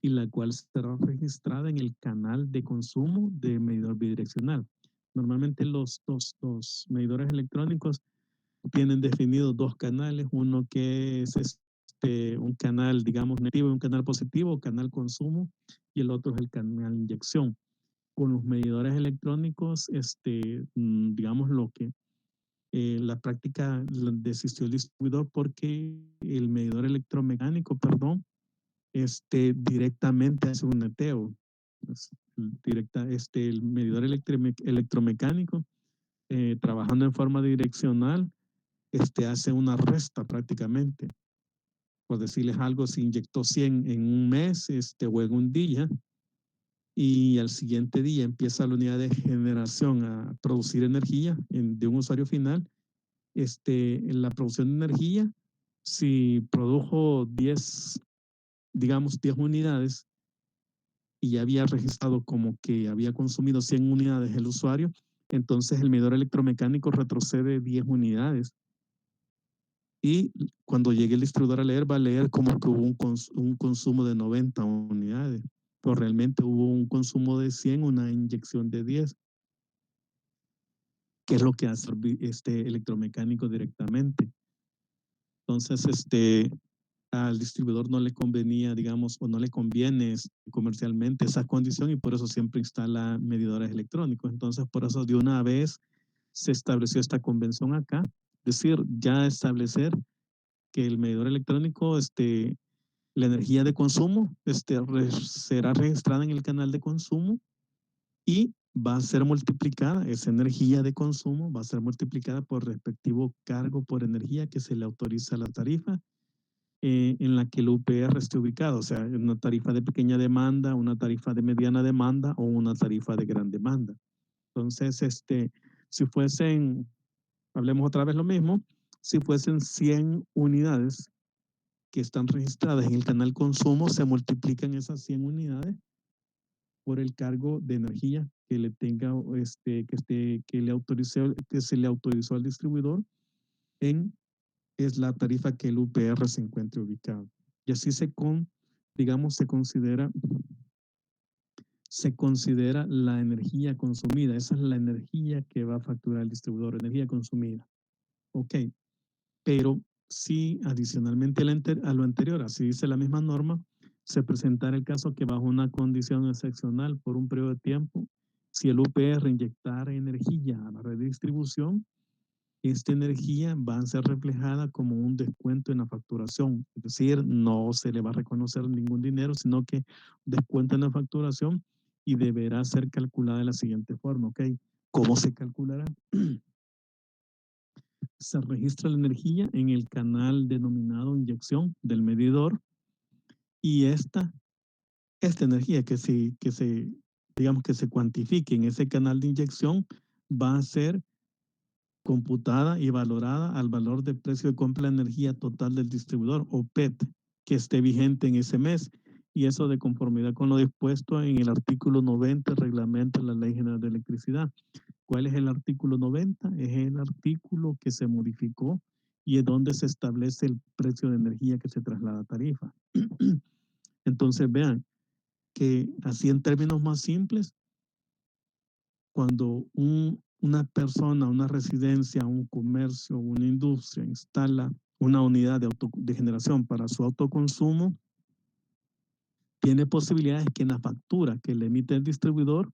y la cual será registrada en el canal de consumo de medidor bidireccional. Normalmente los medidores electrónicos tienen definidos 2 canales, uno que es un canal, digamos, negativo y un canal positivo, canal consumo, y el otro es el canal inyección. Con los medidores electrónicos, digamos, la práctica desistió el distribuidor porque el medidor electromecánico, perdón, directamente hace un neteo. El medidor electromecánico, trabajando en forma direccional, hace una resta prácticamente. Por decirles algo, si inyectó 100 en un mes o en un día, y al siguiente día empieza la unidad de generación a producir energía de un usuario final, en la producción de energía, si produjo 10, digamos 10 unidades, y ya había registrado como que había consumido 100 unidades el usuario, entonces el medidor electromecánico retrocede 10 unidades. Y cuando llegue el distribuidor a leer, va a leer como que hubo un consumo de 90 unidades, pero realmente hubo un consumo de 100, una inyección de 10, que es lo que hace este electromecánico directamente. Entonces, al distribuidor no le convenía, digamos, o no le conviene comercialmente esa condición, y por eso siempre instala medidores electrónicos. Entonces, por eso de una vez se estableció esta convención acá, es decir, ya establecer que el medidor electrónico, la energía de consumo, será registrada en el canal de consumo, y va a ser multiplicada, esa energía de consumo va a ser multiplicada por respectivo cargo por energía que se le autoriza a la tarifa, en la que el UPR esté ubicado, o sea, una tarifa de pequeña demanda, una tarifa de mediana demanda o una tarifa de gran demanda. Entonces, si fuesen, hablemos otra vez lo mismo, si fuesen 100 unidades que están registradas en el canal consumo, se multiplican esas 100 unidades por el cargo de energía que le tenga, que se le autorizó al distribuidor, es la tarifa que el UPR se encuentre ubicado. Y así digamos, se considera la energía consumida. Esa es la energía que va a facturar el distribuidor, energía consumida. Ok, pero si adicionalmente a lo anterior, así dice la misma norma, se presentara el caso que bajo una condición excepcional por un periodo de tiempo, si el UPR inyectara energía a la red de distribución, esta energía va a ser reflejada como un descuento en la facturación. Es decir, no se le va a reconocer ningún dinero, sino que descuento en la facturación, y deberá ser calculada de la siguiente forma. ¿Ok? ¿Cómo se calculará? Se registra la energía en el canal denominado inyección del medidor, y esta energía digamos que se cuantifique en ese canal de inyección, va a ser computada y valorada al valor de precio de compra de energía total del distribuidor, o PET, que esté vigente en ese mes, y eso de conformidad con lo dispuesto en el artículo 90 del reglamento de la Ley General de Electricidad. ¿Cuál es el artículo 90? Es el artículo que se modificó y es donde se establece el precio de energía que se traslada a tarifa. Entonces vean que así, en términos más simples, cuando una persona, una residencia, un comercio, una industria instala una unidad de generación para su autoconsumo, tiene posibilidades que en la factura que le emite el distribuidor,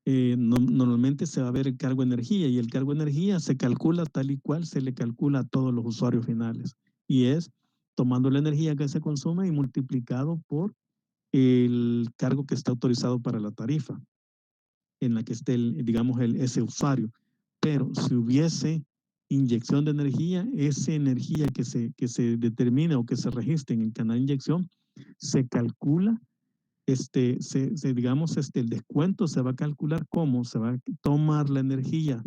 normalmente se va a ver el cargo de energía, y el cargo de energía se calcula tal y cual se le calcula a todos los usuarios finales, y es tomando la energía que se consume y multiplicado por el cargo que está autorizado para la tarifa en la que esté, digamos, ese usuario. Pero si hubiese inyección de energía, esa energía que se determina o que se registre en el canal de inyección, se calcula, digamos, el descuento se va a calcular cómo se va a tomar la energía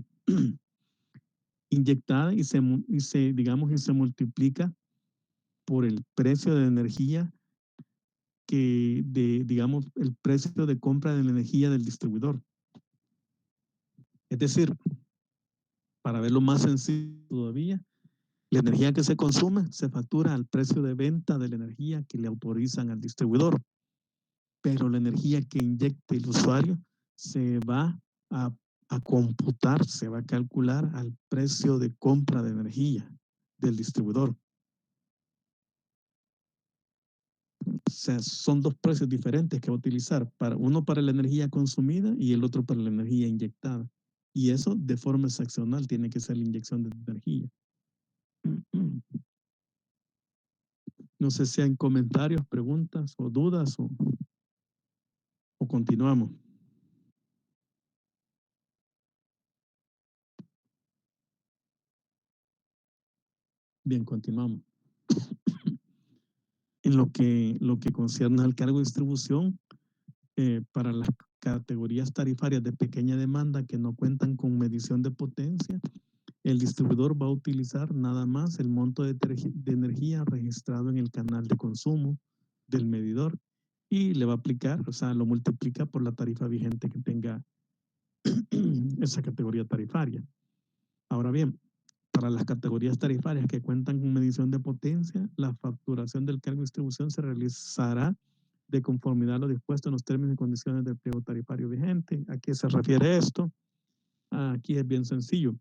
inyectada digamos, y se multiplica por el precio de energía digamos, el precio de compra de la energía del distribuidor. Es decir, para verlo más sencillo todavía, la energía que se consume se factura al precio de venta de la energía que le autorizan al distribuidor, pero la energía que inyecte el usuario se va a, a computar, se va a calcular al precio de compra de energía del distribuidor. O sea, son dos precios diferentes que va a utilizar, uno para la energía consumida y el otro para la energía inyectada. Y eso de forma excepcional tiene que ser la inyección de energía. No sé si hay comentarios, preguntas o dudas o continuamos. Bien, continuamos. En lo que concierne al cargo de distribución, para las categorías tarifarias de pequeña demanda que no cuentan con medición de potencia, el distribuidor va a utilizar nada más el monto de energía registrado en el canal de consumo del medidor y le va a aplicar, o sea, lo multiplica por la tarifa vigente que tenga esa categoría tarifaria. Ahora bien, para las categorías tarifarias que cuentan con medición de potencia, la facturación del cargo de distribución se realizará de conformidad a lo dispuesto en los términos y condiciones del pliego tarifario vigente. ¿A qué se refiere esto? Aquí es bien sencillo,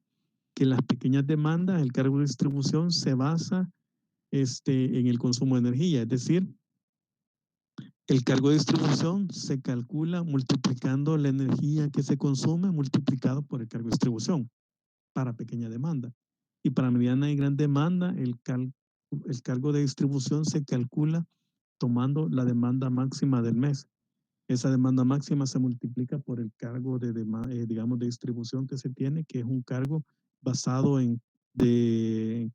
que en las pequeñas demandas el cargo de distribución se basa en el consumo de energía, es decir, el cargo de distribución se calcula multiplicando la energía que se consume multiplicado por el cargo de distribución para pequeña demanda. Y para mediana y gran demanda, el cargo de distribución se calcula tomando la demanda máxima del mes. Esa demanda máxima se multiplica por el cargo digamos, de distribución que se tiene, que es un cargo basado en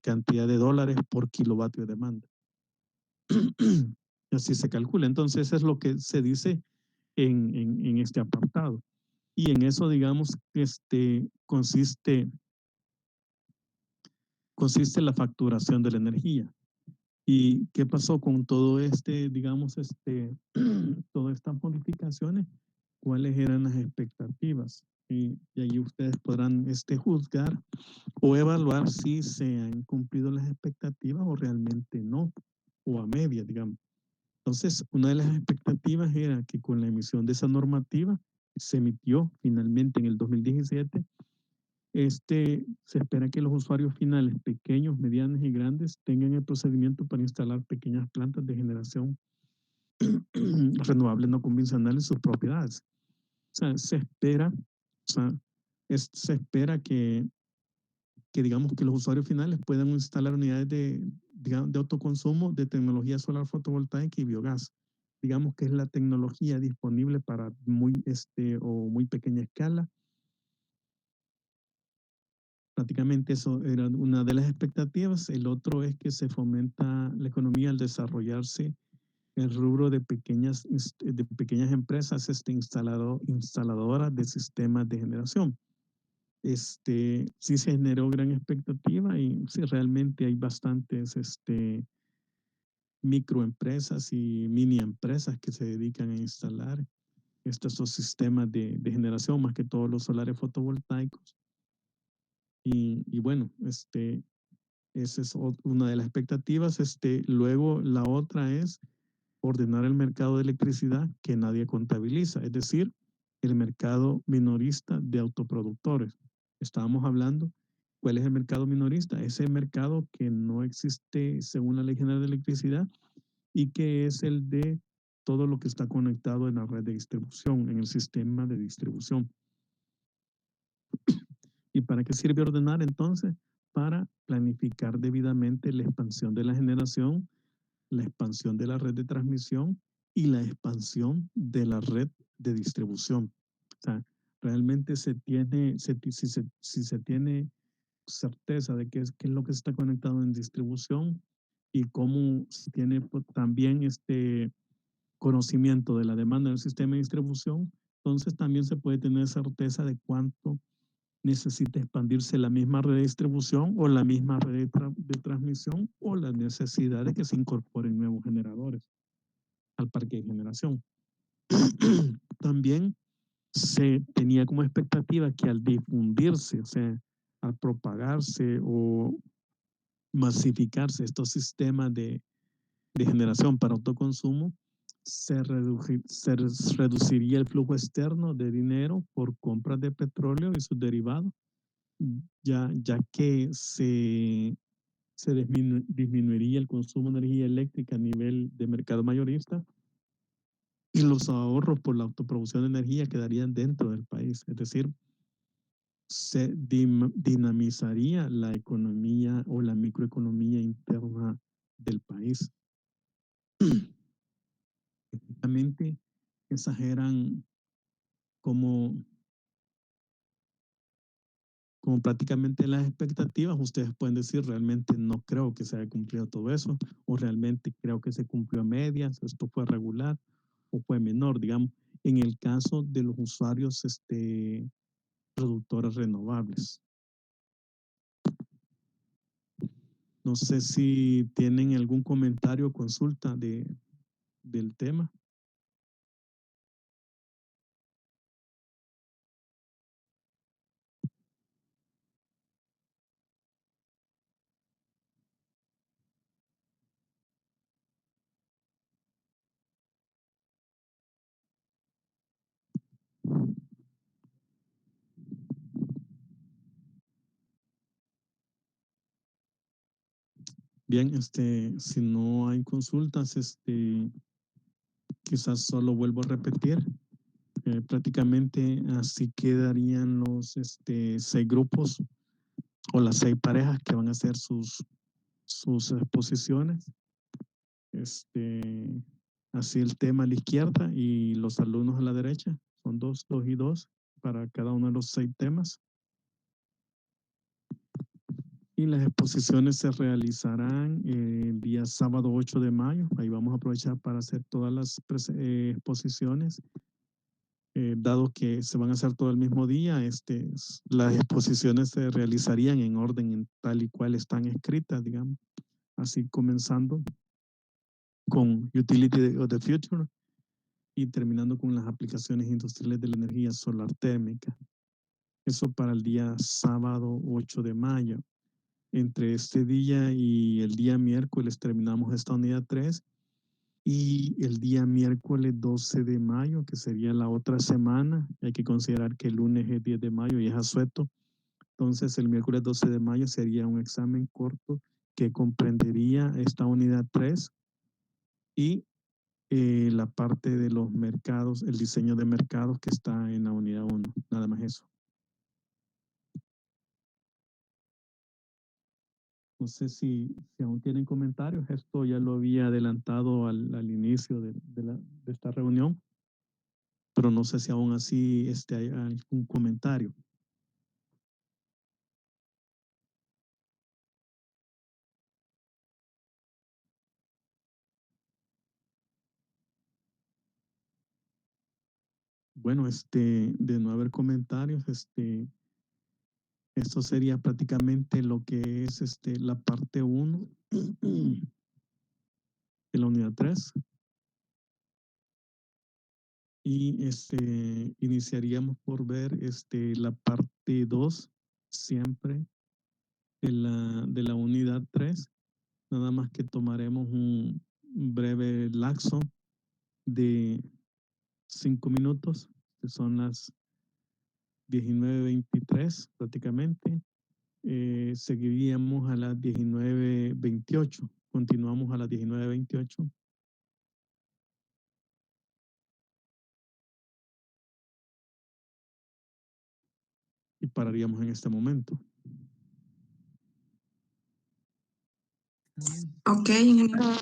cantidad de dólares por kilovatio de demanda. Así se calcula. Entonces, eso es lo que se dice en este apartado. Y en eso, digamos, consiste la facturación de la energía. ¿Y qué pasó con todo digamos, todas estas modificaciones? ¿Cuáles eran las expectativas? Y ahí ustedes podrán juzgar o evaluar si se han cumplido las expectativas o realmente no, o a media, digamos. Entonces, una de las expectativas era que con la emisión de esa normativa, se emitió finalmente en el 2017, se espera que los usuarios finales, pequeños, medianos y grandes, tengan el procedimiento para instalar pequeñas plantas de generación renovable no convencional en sus propiedades. O sea, se espera que digamos que los usuarios finales puedan instalar unidades digamos, de autoconsumo de tecnología solar fotovoltaica y biogás. Digamos que es la tecnología disponible para muy pequeña escala. Prácticamente eso era una de las expectativas. El otro es que se fomenta la economía al desarrollarse el rubro de pequeñas empresas instaladoras de sistemas de generación. Sí se generó gran expectativa y sí realmente hay bastantes microempresas y mini empresas que se dedican a instalar estos sistemas de generación, más que todos los solares fotovoltaicos. Y bueno, esa es una de las expectativas. Luego la otra es ordenar el mercado de electricidad que nadie contabiliza, es decir, el mercado minorista de autoproductores. Estábamos hablando, ¿cuál es el mercado minorista? Ese mercado que no existe según la Ley General de Electricidad y que es el de todo lo que está conectado en la red de distribución, en el sistema de distribución. ¿Y para qué sirve ordenar entonces? Para planificar debidamente la expansión de la generación, la expansión de la red de transmisión y la expansión de la red de distribución. O sea, realmente si se tiene certeza de qué es lo que está conectado en distribución y cómo se tiene también conocimiento de la demanda del sistema de distribución, entonces también se puede tener certeza de cuánto necesita expandirse la misma red de distribución o la misma red de transmisión o la necesidad de que se incorporen nuevos generadores al parque de generación. También se tenía como expectativa que al difundirse, o sea, al propagarse o masificarse estos sistemas de generación para autoconsumo, se reduciría el flujo externo de dinero por compras de petróleo y sus derivados, ya que se disminuiría el consumo de energía eléctrica a nivel de mercado mayorista y los ahorros por la autoproducción de energía quedarían dentro del país. Es decir, se dinamizaría la economía o la microeconomía interna del país. Realmente exageran como, como prácticamente las expectativas. Ustedes pueden decir, realmente no creo que se haya cumplido todo eso, o realmente creo que se cumplió a medias, esto fue regular o fue menor, digamos, en el caso de los usuarios productores renovables. No sé si tienen algún comentario o consulta del tema. Bien, si no hay consultas, quizás solo vuelvo a repetir. Prácticamente así quedarían los 6 grupos o las 6 parejas que van a hacer sus exposiciones. Así el tema a la izquierda y los alumnos a la derecha. Son 2, 2 y 2 para cada uno de los 6 temas. Y las exposiciones se realizarán el día sábado 8 de mayo. Ahí vamos a aprovechar para hacer todas las exposiciones. Dado que se van a hacer todo el mismo día, las exposiciones se realizarían en orden en tal y cual están escritas, digamos. Así comenzando con Utility of the Future y terminando con las aplicaciones industriales de la energía solar térmica. Eso para el día sábado 8 de mayo. Entre este día y el día miércoles terminamos esta unidad 3 y el día miércoles 12 de mayo, que sería la otra semana, hay que considerar que el lunes es 10 de mayo y es asueto, entonces el miércoles 12 de mayo sería un examen corto que comprendería esta unidad 3 y la parte de los mercados, el diseño de mercados que está en la unidad 1, nada más eso. No sé si aún tienen comentarios. Esto ya lo había adelantado al inicio de esta reunión, pero no sé si aún así hay algún comentario. Bueno, de no haber comentarios, esto sería prácticamente lo que es la parte 1 de la unidad 3. Y iniciaríamos por ver la parte 2 siempre de la unidad 3. Nada más que tomaremos un breve lapso de 5 minutos, que son las 19:23 prácticamente. Seguiríamos a las 19:28. Continuamos a las 19:28 pararíamos en este momento. Ok, ingeniero.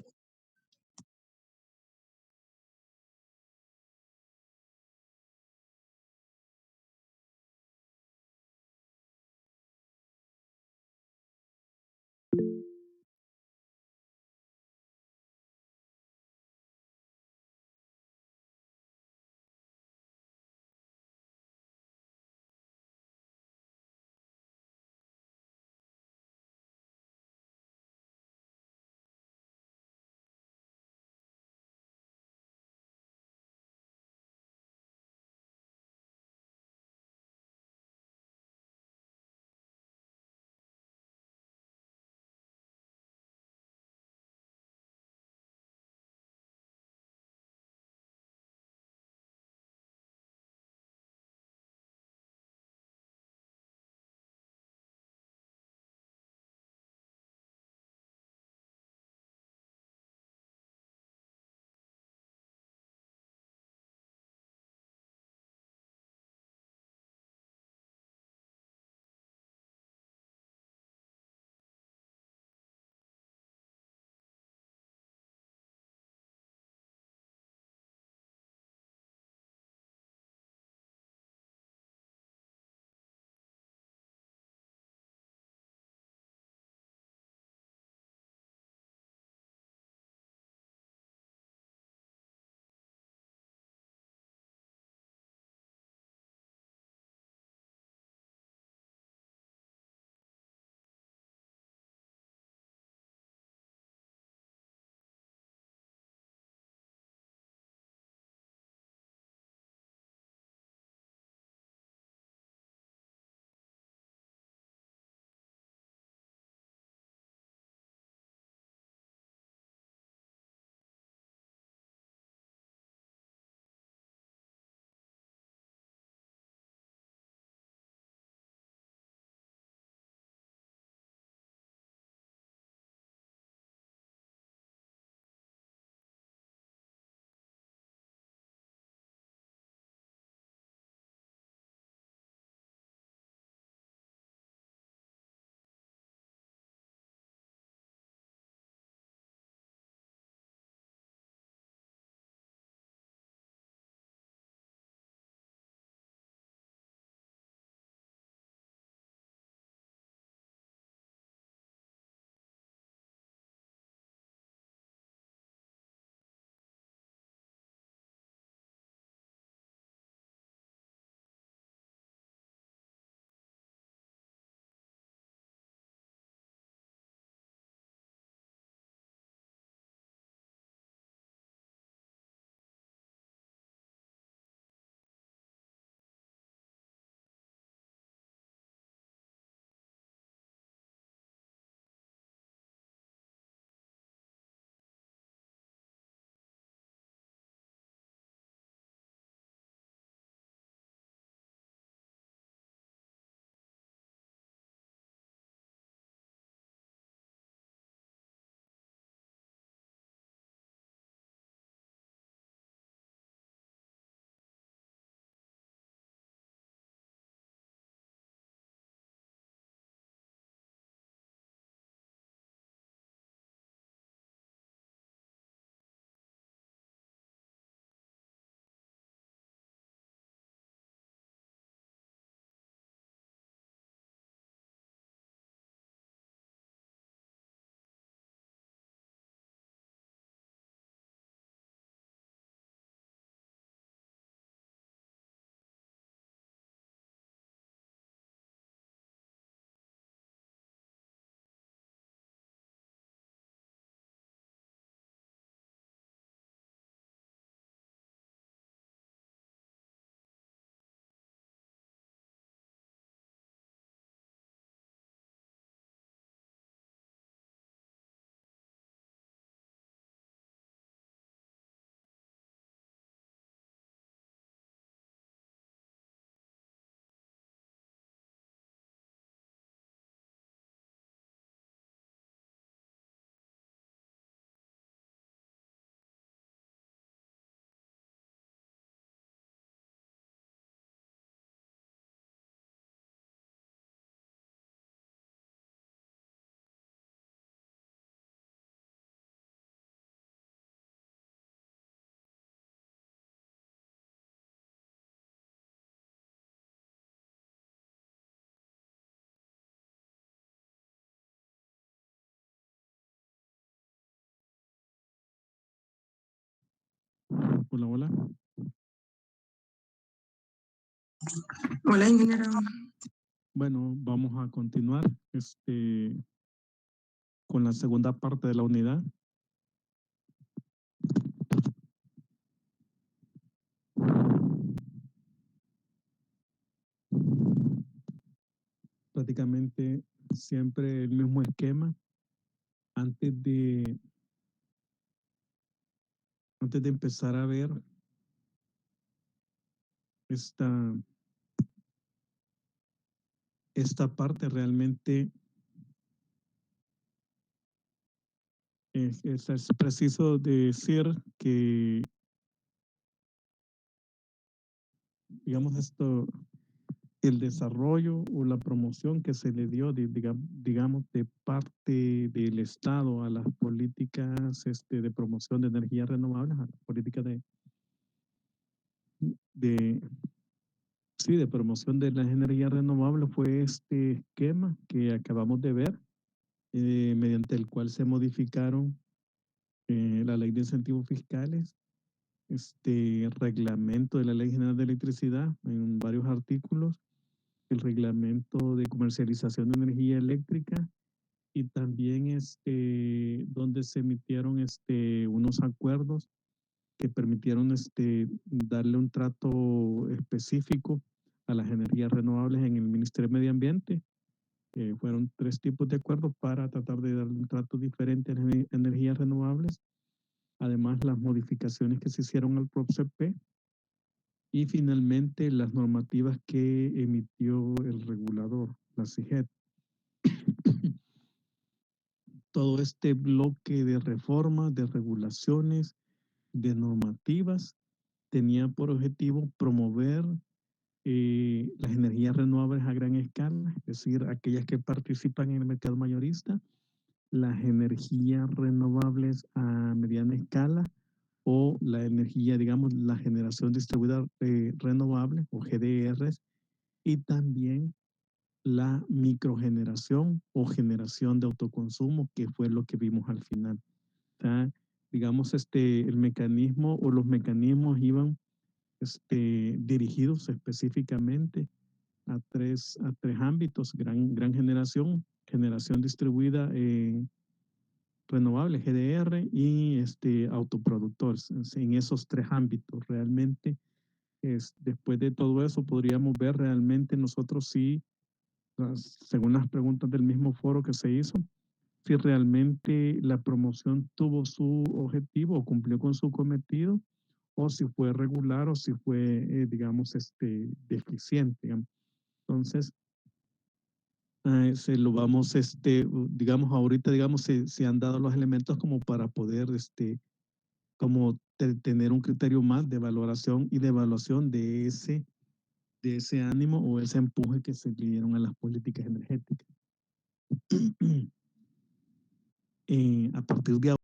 Hola, hola. Hola, ingeniero. Bueno, vamos a continuar con la segunda parte de la unidad. Prácticamente siempre el mismo esquema. Antes de empezar a ver esta parte, realmente es preciso decir que, digamos, el desarrollo o la promoción que se le dio, digamos, de parte del Estado a las políticas de promoción de energías renovables, a las políticas de, sí, de promoción de las energías renovables, fue este esquema que acabamos de ver, mediante el cual se modificaron la ley de incentivos fiscales, reglamento de la Ley General de Electricidad en varios artículos, el reglamento de comercialización de energía eléctrica y también donde se emitieron unos acuerdos que permitieron darle un trato específico a las energías renovables en el Ministerio de Medio Ambiente. Fueron 3 tipos de acuerdos para tratar de darle un trato diferente a las energías renovables. Además, las modificaciones que se hicieron al PROPCP y finalmente las normativas que emitió el regulador, la CIGET. Todo este bloque de reformas, de regulaciones, de normativas, tenía por objetivo promover las energías renovables a gran escala, es decir, aquellas que participan en el mercado mayorista, las energías renovables a mediana escala o la energía, digamos, la generación distribuida renovable o GDRs, y también la microgeneración o generación de autoconsumo, que fue lo que vimos al final. O sea, digamos, el mecanismo o los mecanismos iban dirigidos específicamente a tres ámbitos: gran generación, generación distribuida renovable, GDR, y autoproductores. En esos 3 ámbitos, realmente, después de todo eso, podríamos ver realmente nosotros si, según las preguntas del mismo foro que se hizo, si realmente la promoción tuvo su objetivo o cumplió con su cometido, o si fue regular o si fue, digamos, deficiente, digamos. Entonces, se lo vamos, digamos, ahorita, digamos, se han dado los elementos como para poder, como tener un criterio más de valoración y de evaluación de ese ánimo o ese empuje que se le dieron a las políticas energéticas. A partir de ahora,